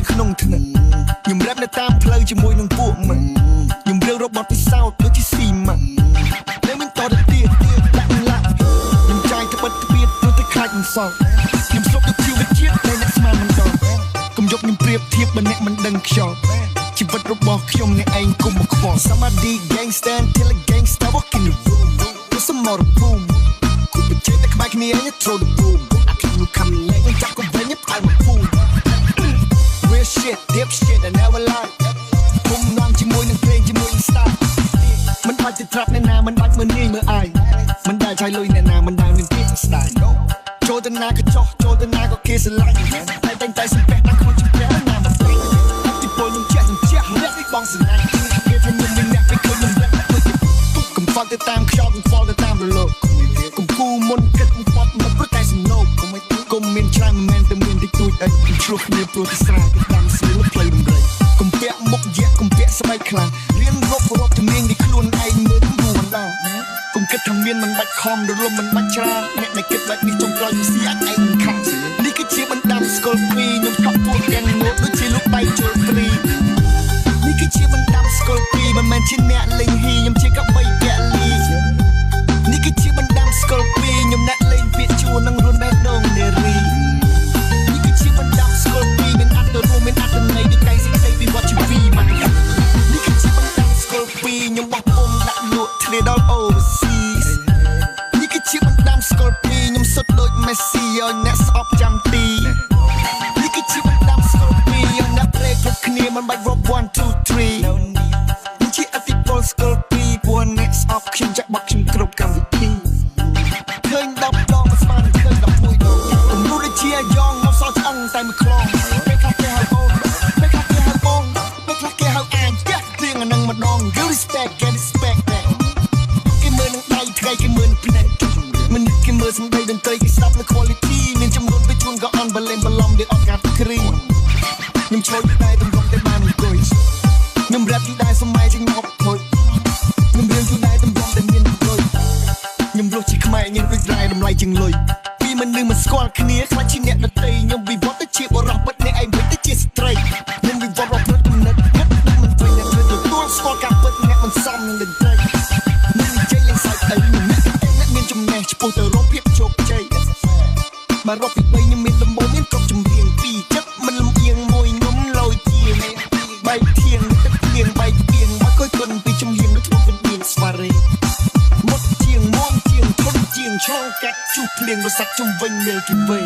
ជាក្នុងថ្នាក់ខ្ញុំរ៉ាប់នៅតាមផ្លូវជាមួយនឹងពួកម៉ាក់ខ្ញុំរៀងរបត់ពិសោធន៍ដូចជាស៊ីម៉ាក់តែមិនតទៅទៀតដាក់ឡាក់ខ្ញុំចាយត្បិតត្បៀតព្រោះតែខ្លាចមិនសល់ខ្ញុំស្លុកទៅជីវិតជាតិតែអ្នកស្មានមិនដល់កុំយកខ្ញុំប្រៀបធៀបបើអ្នកមិនដឹងខ្យល់ជីវិតរបស់ខ្ញុំអ្នកឯងគុំមកខ្វល់ Somebody gangster till a gangster walk in the room ព្រោះសមរភូមិគូបច្ចេកតែក្បែរគ្នាឯង throw the boom I keep you coming late មិនចាក់កុំវិញផ្កាយមកភូមិ Real shit deep shit I never lie គុំនងជាមួយនឹងភ្លេងជាមួយនឹង style មិនបាច់ទៅត្រាប់អ្នកណាមិនបាច់មើលនាយមើលអាយមិនដែលឆៃលុយអ្នកណាមិនដែលមានពាក្យស្ដាយចូលទៅណាក៏ចោះចូលទៅណាក៏គេស្រឡាញ់តែតែងតែសំពះដល់ខ្លួនជំនះណាមកទីពលនឹងជាអ្នកបងស្នាញ់គេថាខ្ញុំមានអ្នកពេលឃើញខ្ញុំរត់កុំហ្វល់ទៅតាមខ្យល់កុំហ្វល់ទៅតាមរលកកុំគូមុនគិតបំផុតមកព្រោះតែសំណោកកុំមានច្រើនមិនមែនតែមានតិចតួចអីឆ្លោះគ្នាព្រោះតែស្រាទៅតាមស្រីផ្លូវដំរីកុំពាក់មុខយៈកុំពាក់ស្បែកខ្លាំងរៀនរត់ជំនាញទីខ្លួនឯងមើលគួរបណ្ដោកុំគិតថាមានមិនបាច់ខំរលំមិនបាច់ច្រើនអ្នកដែលគិតបែបនេះចុងក្រោយវាស៊ីអាចឯងមិនខាំនេះគឺជាបណ្ដាំស្គល់ពីរខ្ញុំកប់ពួកទាំងងត់ដូចជាលោកបៃជលព្រីនេះគឺជាបណ្ដាំស្គល់ពីរមិនមែនជាអ្នកលេងហ៊ីខ្ញុំជាកបីពាក់លីនេះគឺជាបណ្ដាំស្គល់ពីរខ្ញុំអ្នកលេងពាក្យជួននឹងរុនបេះដូងនារីនេះគឺជាបណ្ដាំស្គល់ពីរមានអត្តរួមមានអត្តន័យដូចតែសេចក្ដីពីវត្តជីវីមកនេះគឺជាបណ្ដាំស្គល់ពីរខ្ញុំបោះពុំដាក់លក់ធ្លាដល់ overseas នេះគឺជាបណ្ដាំស្គល់ពីរខ្ញុំសុទ្ធដូច Messi ឲ្យអ្នកស្អប់ចាំទីនេះគឺជាបណ្ដាំស្គល់ពីរយើងអ្នកព្រេកគ្រប់គ្នាមិនបាច់ rock 1 2 3នេះជាអតិពលស្គល់ពីរព្រោះអ្នកស្អប់ខ្ញុំចាក់បក់ខ្ញុំគ្រប់កម្មវិធីឃើញ10ដងមិនស្មានឃើញ11ដងគំនូរជាយ៉ងមកសល់ឆ្អឹងតែមួយខ្លងពេលខ្លះគេហៅអូនពេលខ្លះគេហៅបងពេលខ្លះគេហៅអាយផ្ទះព្រៀងអានឹងម្ដង you respect get respect that គេមើលនឹងដៃថ្ងៃគេមើលនឹងភ្នែកមិនគេមើលសំដីតន្ត្រីគេស្ដាប់លើ quality មានចំនួនពេលជួនក៏អន់បលែងបឡំដែលអត់កាត់គ្រីខ្ញុំឆ្លុយតែទម្រង់តែបានអង្គុយខ្ញុំរ៉ាប់ទីដែរសម័យជាងមកហុយខ្ញុំរៀនទីដែរទម្រង់តែមានលុយខ្ញុំរស់ជាខ្មែរញ៉ាំដូចរ៉ែតម្លៃជាងលុយពីមនុស្សមិនស្គាល់គ្នាខ្លាចជាអ្នកដទៃខ្ញុំវិវត្តទៅជាបរិបទអ្នកឯងវិញទៅជាស្ត្រីខ្ញុំវិវត្តរាប់រត់គំនិតគិតដូចមិនវិញអ្នកធ្វើទទួលស្គាល់ការពិតអ្នកមិនសមនឹងតន្ត្រីខ្ញុំនិយាយលេងសើចអីអ្នកមានចំណេះឆ្ពោះទៅរកភាពជោគជ័យបើរាប់ពី3ខ្ញុំមានដំបូងមានគ្រប់ចម្រៀងពីរចិត្តមិនលំអៀងមួយខ្ញុំលយជាបែកធៀងទឹកធៀងបែកទៀងមកគយគុណពីជំនាញដូចក្នុងវិញ្ញាណស្វារីមុតជាងមុំជាងធន់ជាងឆ្លងកាត់ជួបភ្លៀងរសាច់ជុំវិញលើគីវេ